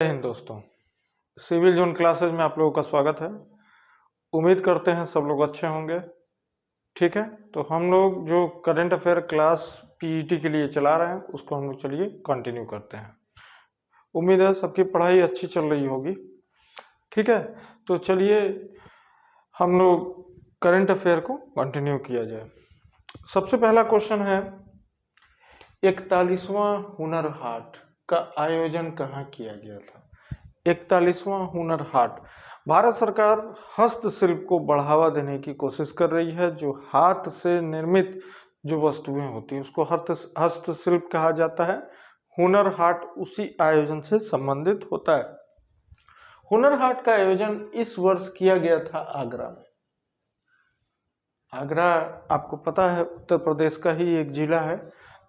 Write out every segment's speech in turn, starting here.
जय हिंद दोस्तों, civil zone classes में आप लोगों का स्वागत है। उम्मीद करते हैं सब लोग अच्छे होंगे। ठीक है, तो हम लोग जो करंट अफेयर क्लास पीईटी के लिए चला रहे हैं उसको हम लोग चलिए कंटिन्यू करते हैं। उम्मीद है सबकी पढ़ाई अच्छी चल रही होगी। ठीक है, तो चलिए हम लोग करंट अफेयर को कंटिन्यू किया जाए। सबसे पहला क्वेश्चन है, 41वां हुनर हाट का आयोजन कहाँ किया गया था? 41वां हुनर हाट। भारत सरकार हस्तशिल्प को बढ़ावा देने की कोशिश कर रही है। जो हाथ से निर्मित जो वस्तुएं होती हैं उसको हस्तशिल्प कहा जाता है। हुनर हाट उसी आयोजन से संबंधित होता है। हुनर हाट का आयोजन इस वर्ष किया गया था आगरा में। आगरा आपको पता है उत्तर प्रदेश का ही एक जिला है,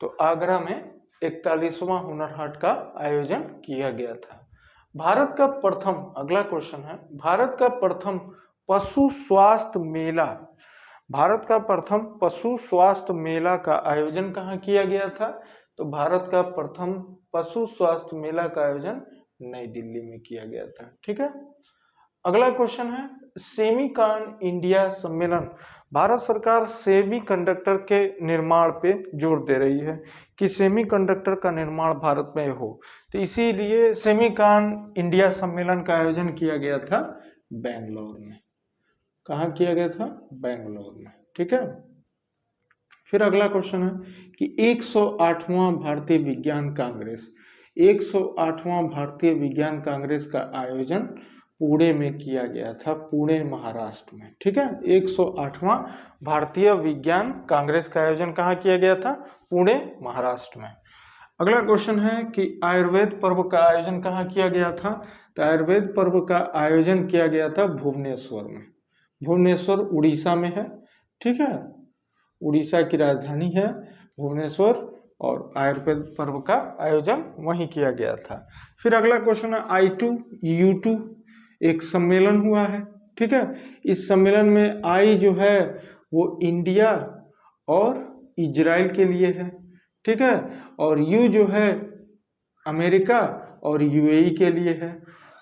तो आगरा में 41वां हुनर हाट का आयोजन किया गया था। भारत का प्रथम, अगला क्वेश्चन है, भारत का प्रथम पशु स्वास्थ्य मेला, भारत का प्रथम पशु स्वास्थ्य मेला का आयोजन कहाँ किया गया था? तो भारत का प्रथम पशु स्वास्थ्य मेला का आयोजन नई दिल्ली में किया गया था। ठीक है, अगला क्वेश्चन है, सेमीकॉन इंडिया सम्मेलन। भारत सरकार सेमीकंडक्टर के निर्माण पे जोर दे रही है कि सेमीकंडक्टर का निर्माण भारत में हो, तो इसीलिए सेमीकॉन इंडिया सम्मेलन का आयोजन किया गया था बेंगलोर में। कहाँ किया गया था? बेंगलोर में। ठीक है, फिर अगला क्वेश्चन है कि 108वां भारतीय विज्ञान कांग्रेस, 108वां भारतीय विज्ञान कांग्रेस का आयोजन पुणे में किया गया था, पुणे महाराष्ट्र में। ठीक है, 108वां भारतीय विज्ञान कांग्रेस का आयोजन कहाँ किया गया था? पुणे महाराष्ट्र में। अगला क्वेश्चन है कि आयुर्वेद पर्व का आयोजन कहाँ किया गया था? तो आयुर्वेद पर्व का आयोजन किया गया था भुवनेश्वर में। भुवनेश्वर उड़ीसा में है। ठीक है, उड़ीसा की राजधानी है भुवनेश्वर, और आयुर्वेद पर्व का आयोजन वहीं किया गया था। फिर अगला क्वेश्चन है, I2U2 एक सम्मेलन हुआ है। ठीक है, इस सम्मेलन में आई जो है वो इंडिया और इजराइल के लिए है। ठीक है, और यू जो है अमेरिका और यूएई के लिए है।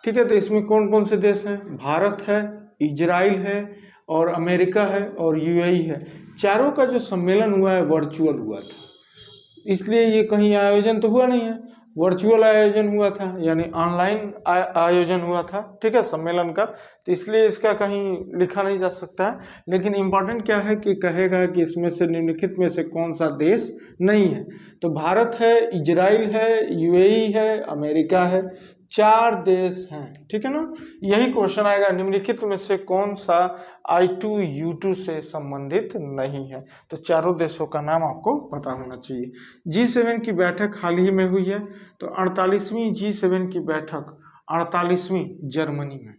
ठीक है, तो इसमें कौन कौन से देश हैं? भारत है, इजराइल है और अमेरिका है और यूएई है। चारों का जो सम्मेलन हुआ है वर्चुअल हुआ था, इसलिए ये कहीं आयोजन तो हुआ नहीं है, वर्चुअल आयोजन हुआ था, यानी ऑनलाइन आयोजन हुआ था। ठीक है, सम्मेलन का, तो इसलिए इसका कहीं लिखा नहीं जा सकता है। लेकिन इम्पोर्टेंट क्या है कि कहेगा कि इसमें से निम्नलिखित में से कौन सा देश नहीं है? तो भारत है, इजराइल है, यूएई है, अमेरिका है, 4 देश हैं। ठीक है ना, यही क्वेश्चन आएगा, निम्नलिखित में से कौन सा I2U2 से संबंधित नहीं है? तो चारों देशों का नाम आपको पता होना चाहिए। G7 की बैठक हाल ही में हुई है, तो 48वीं G7 की बैठक 48वीं जर्मनी में,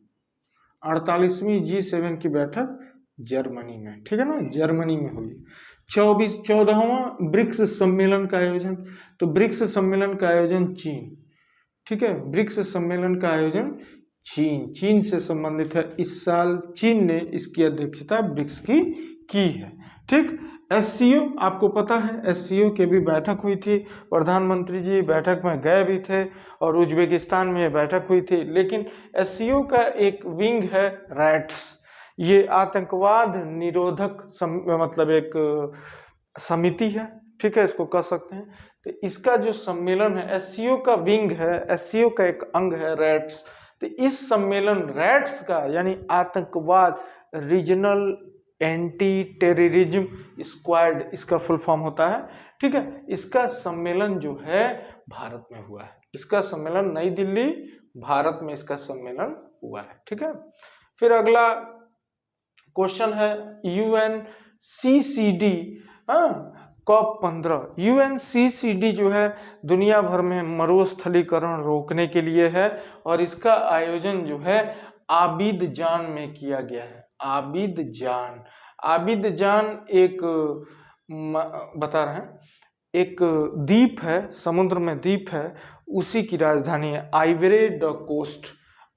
48वीं G7 की बैठक जर्मनी में। ठीक है ना, जर्मनी में हुई। 14वां ब्रिक्स सम्मेलन का आयोजन, तो ब्रिक्स सम्मेलन का आयोजन चीन। ठीक है, ब्रिक्स सम्मेलन का आयोजन चीन से संबंधित है। इस साल चीन ने इसकी अध्यक्षता ब्रिक्स की है। ठीक, SCO आपको पता है, SCO की भी बैठक हुई थी, प्रधानमंत्री जी बैठक में गए भी थे और उज्बेकिस्तान में बैठक हुई थी। लेकिन SCO का एक विंग है रैट्स, ये आतंकवाद निरोधक मतलब एक समिति है। ठीक है, इसको कह सकते हैं। तो इसका जो सम्मेलन है, SCO का विंग है, SCO का एक अंग है रैट्स। तो इस सम्मेलन रैट्स का यानी आतंकवाद रीजनल एंटी टेररिज्म स्क्वाड, इसका फुल फॉर्म होता है। ठीक है, इसका सम्मेलन जो है भारत में हुआ है। इसका सम्मेलन नई दिल्ली भारत में इसका सम्मेलन हुआ है। ठीक है, फिर अगला क्वेश्चन है, UNCCD COP15। UNCCD जो है दुनिया भर में मरुस्थलीकरण रोकने के लिए है, और इसका आयोजन जो है आबिदजान में किया गया है। आबिदजान, आबिदजान एक बता रहे हैं, एक द्वीप है, समुद्र में द्वीप है, उसी की राजधानी है आइवरे द कोस्ट।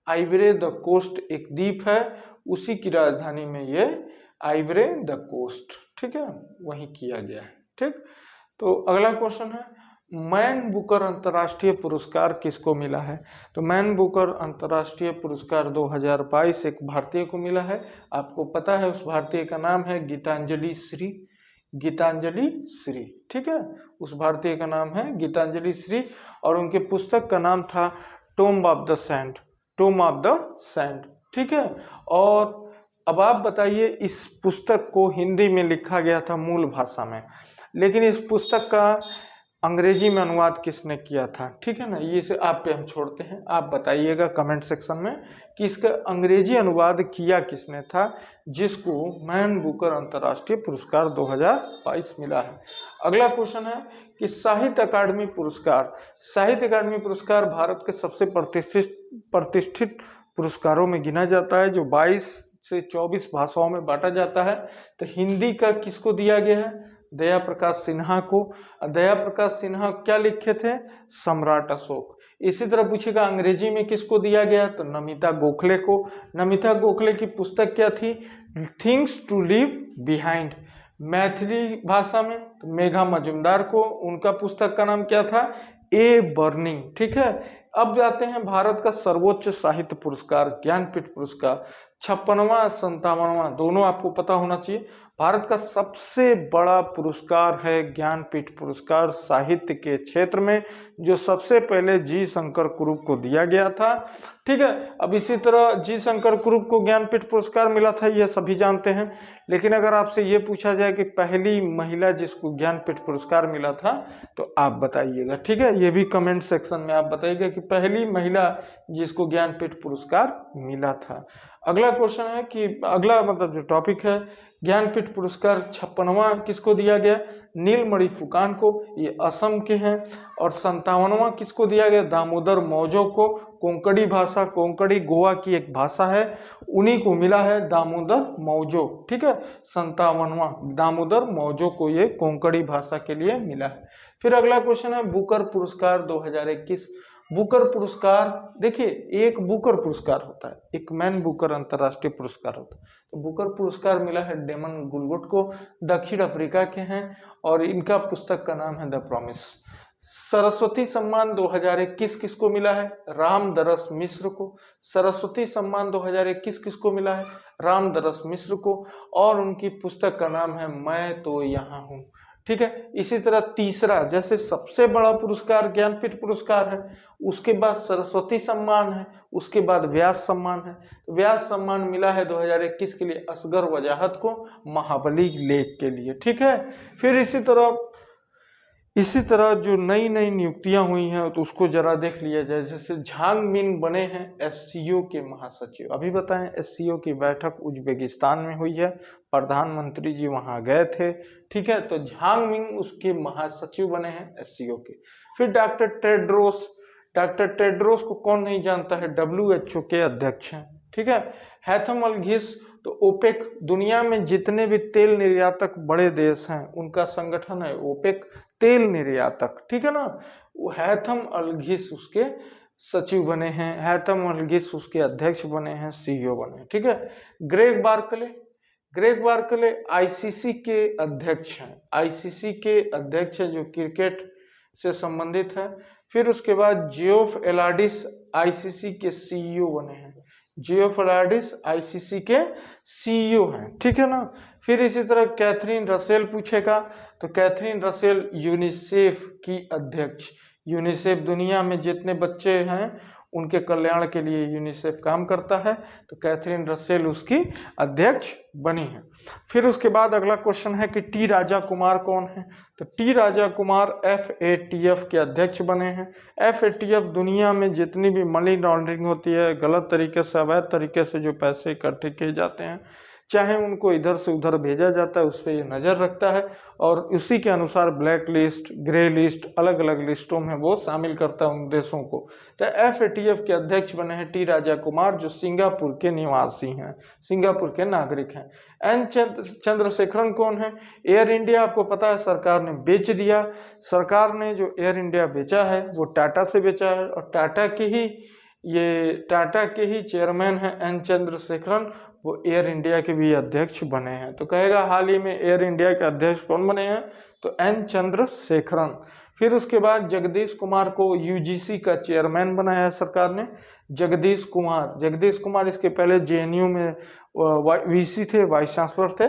आइवरे द कोस्ट एक द्वीप है, उसी की राजधानी में ये आइवरे द कोस्ट। ठीक है, वहीं किया गया है। ठीक, तो अगला क्वेश्चन है, मैन बुकर अंतर्राष्ट्रीय पुरस्कार किसको मिला है? तो मैन बुकर अंतर्राष्ट्रीय पुरस्कार 2022 एक भारतीय को मिला है। आपको पता है उस भारतीय का नाम है गीतांजलि श्री। गीतांजलि श्री, ठीक है, उस भारतीय का नाम है गीतांजलि श्री और उनके पुस्तक का नाम था tomb of the sand. Tomb of the sand, ठीक है। और अब आप बताइए, इस पुस्तक को हिंदी में लिखा गया था मूल भाषा में, लेकिन इस पुस्तक का अंग्रेजी में अनुवाद किसने किया था? ठीक है ना, ये से आप पे हम छोड़ते हैं। आप बताइएगा कमेंट सेक्शन में कि इसका अंग्रेजी अनुवाद किया किसने था, जिसको मैन बुकर अंतर्राष्ट्रीय पुरस्कार 2022 मिला है। अगला क्वेश्चन है कि साहित्य अकादमी पुरस्कार। साहित्य अकादमी पुरस्कार भारत के सबसे प्रतिष्ठित पुरस्कारों में गिना जाता है, जो 22 से 24 भाषाओं में बांटा जाता है। तो हिंदी का किसको दिया गया है? दया प्रकाश सिन्हा को। दया प्रकाश सिन्हा क्या लिखे थे? सम्राट अशोक। इसी तरह पूछेगा अंग्रेजी में किसको दिया गया? तो नमिता गोखले को। नमिता गोखले की पुस्तक क्या थी? Things to leave behind. Maithili भाषा में तो मेघा मजुमदार को, उनका पुस्तक का नाम क्या था? ए बर्निंग, ठीक है। अब जाते हैं भारत का सर्वोच्च साहित्य पुरस्कार ज्ञानपीठ पुरस्कार, 56वां 57वां, दोनों आपको पता होना चाहिए। भारत का सबसे बड़ा पुरस्कार है ज्ञानपीठ पुरस्कार साहित्य के क्षेत्र में, जो सबसे पहले जी शंकर कुरूप को दिया गया था, ठीक है। अब इसी तरह जी शंकर कुरूप को ज्ञानपीठ पुरस्कार मिला था, यह सभी जानते हैं। लेकिन अगर आपसे ये पूछा जाए कि पहली महिला जिसको ज्ञानपीठ पुरस्कार मिला था, तो आप बताइएगा, ठीक है। ये भी कमेंट सेक्शन में आप बताइएगा कि पहली महिला जिसको ज्ञानपीठ पुरस्कार मिला था। अगला क्वेश्चन है कि अगला मतलब जो टॉपिक है, ज्ञानपीठ पुरस्कार 56वां किसको दिया गया? नीलमणि फुकान को, ये असम के हैं। और 57वां किसको दिया गया? दामोदर मौजो को। कोंकणी भाषा, कोंकणी गोवा की एक भाषा है, उन्हीं को मिला है दामोदर मौजो, ठीक है। 57वां दामोदर मौजो को ये कोंकणी भाषा के लिए मिला है। फिर अगला क्वेश्चन है बुकर पुरस्कार 2021। बुकर पुरस्कार, देखिए एक बुकर पुरस्कार होता है, एक मैन बुकर अंतर्राष्ट्रीय पुरस्कार होता है। तो बुकर पुरस्कार मिला है डेमन गुलगुट को, दक्षिण अफ्रीका के हैं और इनका पुस्तक का नाम है द प्रॉमिस। सरस्वती सम्मान 2021 किसको मिला है? रामदरस मिश्र को। सरस्वती सम्मान 2021 किसको मिला है? रामदरस मिश्र को। और उनकी पुस्तक का नाम है मैं तो यहाँ हूँ, ठीक है। इसी तरह तीसरा, जैसे सबसे बड़ा पुरस्कार ज्ञानपीठ पुरस्कार है, उसके बाद सरस्वती सम्मान है, उसके बाद व्यास सम्मान है। तो व्यास सम्मान मिला है 2021 के लिए असगर वजाहत को, महाबली लेख के लिए, ठीक है। फिर इसी तरह जो नई नई नियुक्तियां हुई हैं तो उसको जरा देख लिया जाए। जैसे झांग मिन बने हैं एससीओ के महासचिव। अभी बताएं, एससीओ की बैठक उज्बेकिस्तान में हुई है, प्रधानमंत्री जी वहां गए थे, ठीक है। तो झांग मिन उसके महासचिव बने हैं एससीओ के। फिर डॉक्टर टेड्रोस को कौन नहीं जानता है, WHO के अध्यक्ष हैं, ठीक है। हैथम अल घिस, तो ओपेक, दुनिया में जितने भी तेल निर्यातक बड़े देश हैं उनका संगठन है ओपेक, तेल निर्यातक, ठीक है ना। वो हैथम अल घिस उसके सचिव बने हैं, हैथम अल घिस उसके अध्यक्ष बने हैं, CEO बने हैं, ठीक है। ग्रेग बार्कले आईसीसी के अध्यक्ष हैं, आईसीसी के अध्यक्ष है जो क्रिकेट से संबंधित है। फिर उसके बाद जियोफ एलाडिस आईसीसी के CEO बने हैं, जियोफ एलाडिस आईसीसी के CEO हैं, ठीक है ना। फिर इसी तरह कैथरीन रसेल पूछेगा, तो कैथरीन रसेल यूनिसेफ की अध्यक्ष, यूनिसेफ दुनिया में जितने बच्चे हैं उनके कल्याण के लिए यूनिसेफ काम करता है, तो कैथरीन रसेल उसकी अध्यक्ष बनी है। फिर उसके बाद अगला क्वेश्चन है कि टी राजा कुमार कौन है? तो टी राजा कुमार FATF के अध्यक्ष बने हैं। FATF दुनिया में जितनी भी मनी लॉन्ड्रिंग होती है, गलत तरीके से, अवैध तरीके से जो पैसे इकट्ठे किए जाते हैं, चाहे उनको इधर से उधर भेजा जाता है, उस पर ये नज़र रखता है और उसी के अनुसार ब्लैक लिस्ट, ग्रे लिस्ट, अलग अलग लिस्टों में वो शामिल करता है उन देशों को। तो FATF के अध्यक्ष बने हैं टी राजा कुमार, जो सिंगापुर के निवासी हैं, सिंगापुर के नागरिक हैं। एन चंद्रशेखरन कौन है? एयर इंडिया आपको पता है सरकार ने बेच दिया। सरकार ने जो एयर इंडिया बेचा है वो टाटा से बेचा है और टाटा के ही चेयरमैन हैं एन चंद्रशेखरन, वो एयर इंडिया के भी अध्यक्ष बने हैं। तो कहेगा हाल ही में एयर इंडिया के अध्यक्ष कौन बने हैं? तो एन चंद्रशेखरन। फिर उसके बाद जगदीश कुमार को यूजीसी का चेयरमैन बनाया है सरकार ने। जगदीश कुमार इसके पहले जेएनयू में वीसी थे, वाइस चांसलर थे,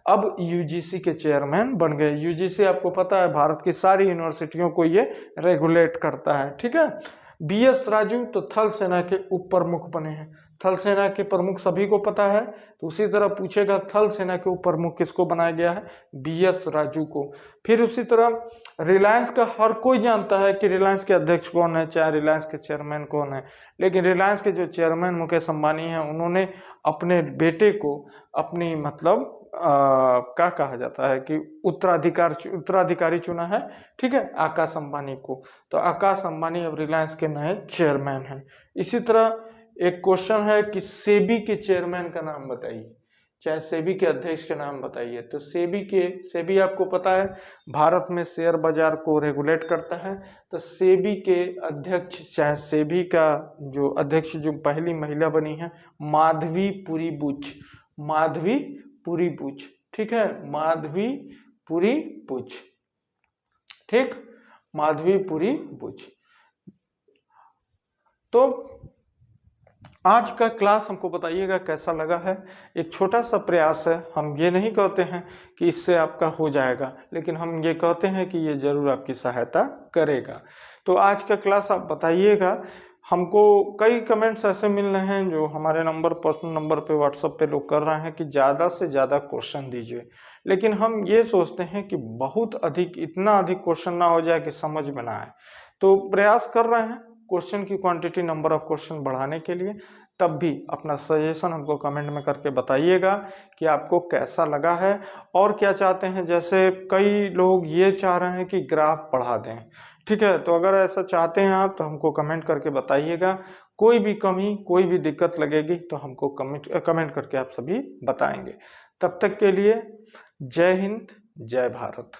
अब यूजीसी के चेयरमैन बन गए। यूजीसी आपको पता है भारत की सारी यूनिवर्सिटियों को ये रेगुलेट करता है, ठीक है। बीएस राजू तो थल सेना के उप प्रमुख बने हैं। थल सेना के प्रमुख सभी को पता है, तो उसी तरह पूछेगा थल सेना के उप प्रमुख किसको बनाया गया है, बीएस राजू को। फिर उसी तरह रिलायंस का हर कोई जानता है कि रिलायंस के अध्यक्ष कौन है, चाहे रिलायंस के चेयरमैन कौन है, लेकिन रिलायंस के जो चेयरमैन मुकेश अंबानी हैं उन्होंने अपने बेटे को अपनी मतलब क्या कहा जाता है कि उत्तराधिकारी चुना है, ठीक है, आकाश अंबानी को। तो आकाश अंबानी अब रिलायंस के नए चेयरमैन हैं। इसी तरह एक क्वेश्चन है कि सेबी के चेयरमैन का नाम बताइए, चाहे सेबी के अध्यक्ष का नाम बताइए। तो सेबी आपको पता है भारत में शेयर बाजार को रेगुलेट करता है। तो सेबी के अध्यक्ष, चाहे सेबी का जो अध्यक्ष जो पहली महिला बनी है, माधवीपुरी बुच, ठीक है, माधवीपुरी बुच, ठीक, माधवीपुरी बुच। तो आज का क्लास हमको बताइएगा कैसा लगा है। एक छोटा सा प्रयास है, हम ये नहीं कहते हैं कि इससे आपका हो जाएगा, लेकिन हम ये कहते हैं कि ये जरूर आपकी सहायता करेगा। तो आज का क्लास आप बताइएगा। हमको कई कमेंट्स ऐसे मिल रहे हैं जो हमारे पर्सनल नंबर पे व्हाट्सएप पे लोग कर रहे हैं कि ज़्यादा से ज़्यादा क्वेश्चन दीजिए, लेकिन हम ये सोचते हैं कि बहुत अधिक, इतना अधिक क्वेश्चन ना हो जाए कि समझ में ना आए। तो प्रयास कर रहे हैं क्वेश्चन की क्वांटिटी, नंबर ऑफ क्वेश्चन बढ़ाने के लिए। तब भी अपना सजेशन हमको कमेंट में करके बताइएगा कि आपको कैसा लगा है और क्या चाहते हैं। जैसे कई लोग ये चाह रहे हैं कि ग्राफ बढ़ा दें, ठीक है, तो अगर ऐसा चाहते हैं आप तो हमको कमेंट करके बताइएगा। कोई भी कमी, कोई भी दिक्कत लगेगी तो हमको कमेंट करके आप सभी बताएंगे। तब तक के लिए जय हिंद, जय भारत।